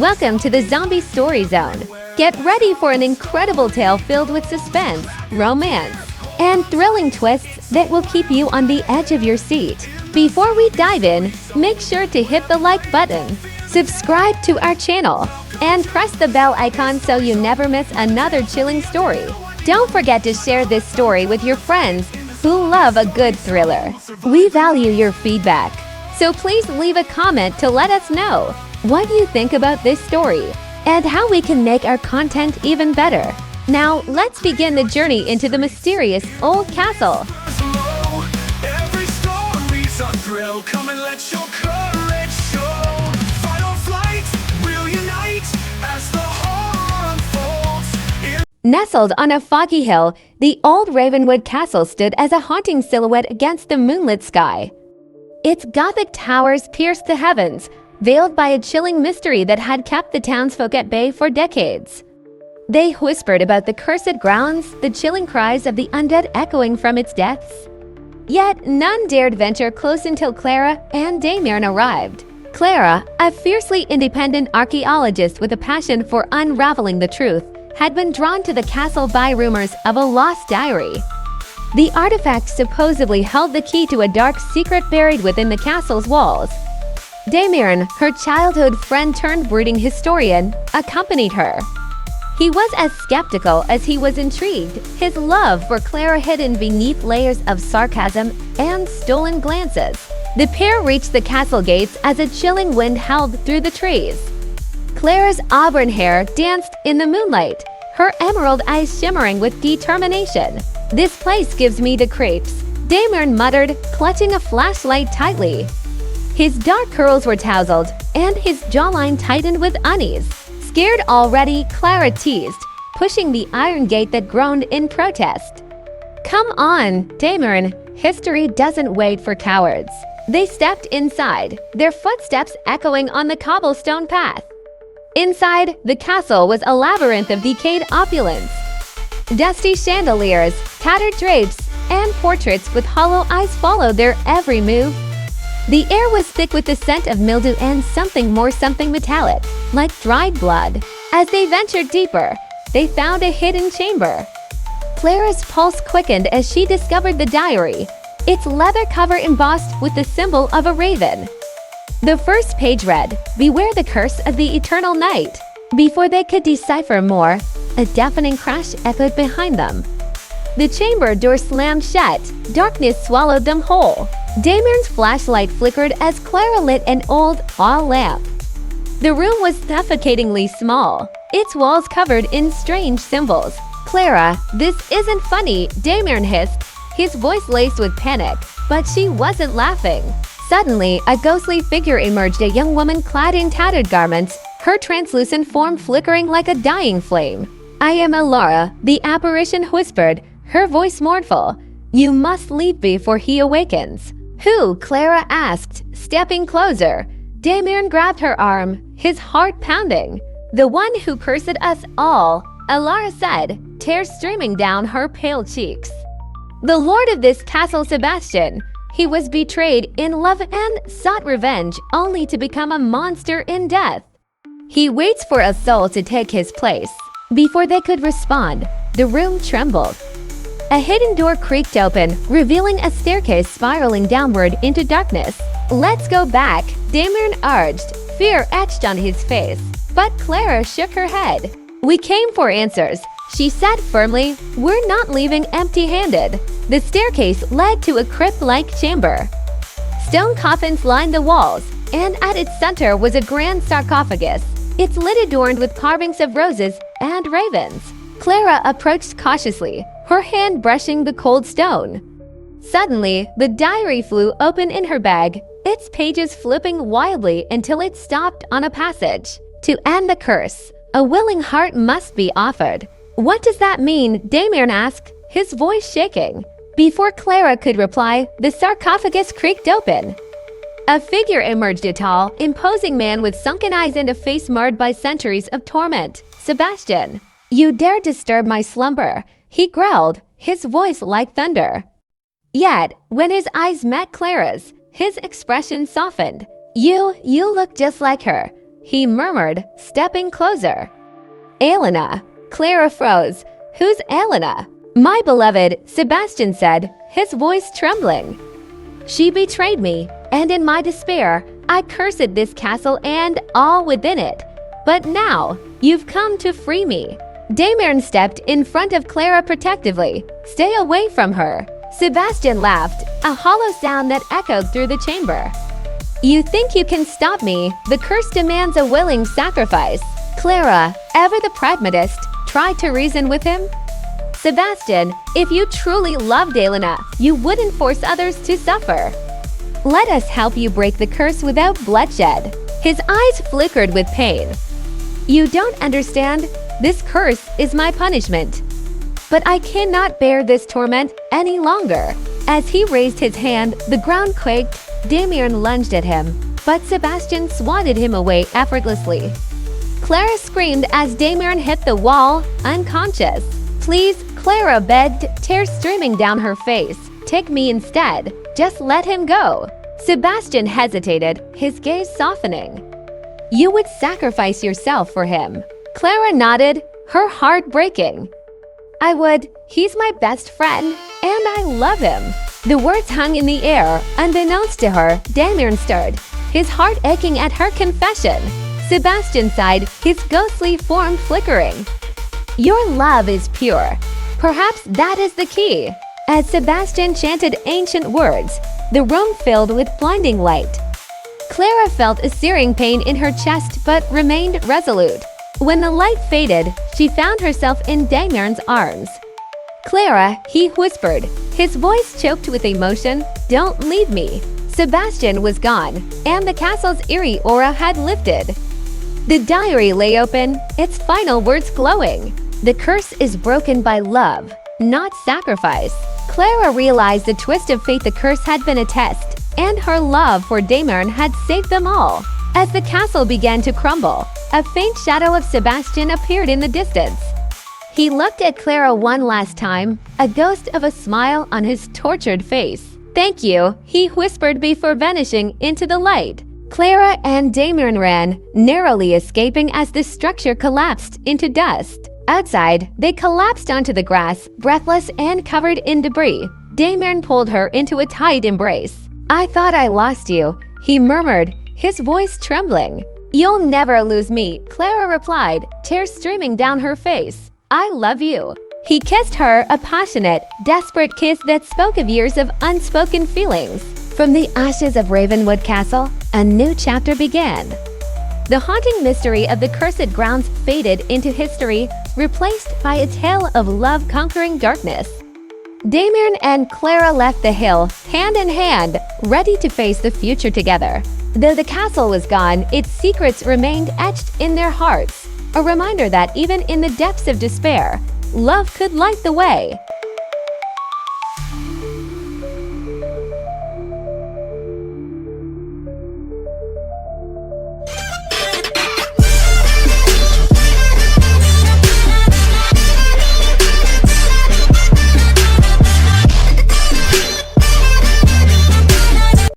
Welcome to the Zombie Story Zone. Get ready for an incredible tale filled with suspense, romance, and thrilling twists that will keep you on the edge of your seat. Before we dive in, make sure to hit the like button, subscribe to our channel, and press the bell icon so you never miss another chilling story. Don't forget to share this story with your friends who love a good thriller. We value your feedback, so please leave a comment to let us know what you think about this story and how we can make our content even better. Now, let's begin the journey into the mysterious old castle. Every story's a thrill. Come and let your courage show. Final flight will unite as the horror unfolds. Nestled on a foggy hill, the old Ravenwood Castle stood as a haunting silhouette against the moonlit sky. Its gothic towers pierced the heavens, veiled by a chilling mystery that had kept the townsfolk at bay for decades. They whispered about the cursed grounds, the chilling cries of the undead echoing from its depths. Yet none dared venture close until Clara and Damian arrived. Clara, a fiercely independent archaeologist with a passion for unraveling the truth, had been drawn to the castle by rumors of a lost diary. The artifact supposedly held the key to a dark secret buried within the castle's walls. Damian, her childhood friend turned brooding historian, accompanied her. He was as skeptical as he was intrigued, his love for Clara hidden beneath layers of sarcasm and stolen glances. The pair reached the castle gates as a chilling wind howled through the trees. Clara's auburn hair danced in the moonlight, her emerald eyes shimmering with determination. "This place gives me the creeps," Damian muttered, clutching a flashlight tightly. His dark curls were tousled, and his jawline tightened with unease. Scared already, Clara teased, pushing the iron gate that groaned in protest. "Come on, Damian, history doesn't wait for cowards." They stepped inside, their footsteps echoing on the cobblestone path. Inside, the castle was a labyrinth of decayed opulence. Dusty chandeliers, tattered drapes, and portraits with hollow eyes followed their every move. The air was thick with the scent of mildew and something metallic, like dried blood. As they ventured deeper, they found a hidden chamber. Clara's pulse quickened as she discovered the diary, its leather cover embossed with the symbol of a raven. The first page read, "Beware the curse of the eternal night." Before they could decipher more, a deafening crash echoed behind them. The chamber door slammed shut, darkness swallowed them whole. Damian's flashlight flickered as Clara lit an old oil lamp. The room was suffocatingly small, its walls covered in strange symbols. "Clara, this isn't funny," Damian hissed, his voice laced with panic, but she wasn't laughing. Suddenly, a ghostly figure emerged, a young woman clad in tattered garments, her translucent form flickering like a dying flame. "I am Alara," the apparition whispered, her voice mournful. "You must leave before he awakens." "Who?" Clara asked, stepping closer. Damian grabbed her arm, his heart pounding. "The one who cursed us all," Alara said, tears streaming down her pale cheeks. "The lord of this castle, Sebastian. He was betrayed in love and sought revenge, only to become a monster in death. He waits for a soul to take his place." Before they could respond, the room trembled. A hidden door creaked open, revealing a staircase spiraling downward into darkness. "Let's go back," Damian urged, fear etched on his face. But Clara shook her head. "We came for answers," she said firmly. "We're not leaving empty-handed." The staircase led to a crypt-like chamber. Stone coffins lined the walls, and at its center was a grand sarcophagus, its lid adorned with carvings of roses and ravens. Clara approached cautiously, her hand brushing the cold stone. Suddenly, the diary flew open in her bag, its pages flipping wildly until it stopped on a passage. "To end the curse, a willing heart must be offered." "What does that mean?" Damian asked, his voice shaking. Before Clara could reply, the sarcophagus creaked open. A figure emerged, a tall, imposing man with sunken eyes and a face marred by centuries of torment. "Sebastian, you dare disturb my slumber," he growled, his voice like thunder. Yet, when his eyes met Clara's, his expression softened. You look just like her." he murmured, stepping closer. Elena. Clara froze. Who's Elena? My beloved, Sebastian said, his voice trembling. She betrayed me, and in my despair, I cursed this castle and all within it. But now, you've come to free me. Damian stepped in front of Clara protectively. Stay away from her. Sebastian laughed, a hollow sound that echoed through the chamber. You think you can stop me? The curse demands a willing sacrifice. Clara, ever the pragmatist, tried to reason with him. Sebastian, if you truly loved Elena, you wouldn't force others to suffer. Let us help you break the curse without bloodshed. His eyes flickered with pain. You don't understand. This curse is my punishment. But I cannot bear this torment any longer. As he raised his hand, the ground quaked. Damian lunged at him, but Sebastian swatted him away effortlessly. Clara screamed as Damian hit the wall, unconscious. Please, Clara begged, tears streaming down her face. Take me instead. Just let him go. Sebastian hesitated, his gaze softening. You would sacrifice yourself for him. Clara nodded, her heart breaking. I would. He's my best friend, and I love him. The words hung in the air. Unbeknownst to her, Damian stirred, his heart aching at her confession. Sebastian sighed, his ghostly form flickering. Your love is pure. Perhaps that is the key. As Sebastian chanted ancient words, the room filled with blinding light. Clara felt a searing pain in her chest but remained resolute. When the light faded, she found herself in Damian's arms. Clara, he whispered, his voice choked with emotion, don't leave me. Sebastian was gone, and the castle's eerie aura had lifted. The diary lay open, its final words glowing. The curse is broken by love, not sacrifice. Clara realized the twist of fate. The curse had been a test, and her love for Damian had saved them all. As the castle began to crumble, a faint shadow of Sebastian appeared in the distance. He looked at Clara one last time, a ghost of a smile on his tortured face. Thank you, he whispered before vanishing into the light. Clara and Damian ran, narrowly escaping as the structure collapsed into dust. Outside, they collapsed onto the grass, breathless and covered in debris. Damian pulled her into a tight embrace. I thought I lost you, he murmured, his voice trembling. You'll never lose me, Clara replied, tears streaming down her face. I love you. He kissed her, a passionate, desperate kiss that spoke of years of unspoken feelings. From the ashes of Ravenwood Castle, a new chapter began. The haunting mystery of the cursed grounds faded into history, replaced by a tale of love conquering darkness. Damian and Clara left the hill, hand in hand, ready to face the future together. Though the castle was gone, its secrets remained etched in their hearts, a reminder that even in the depths of despair, love could light the way.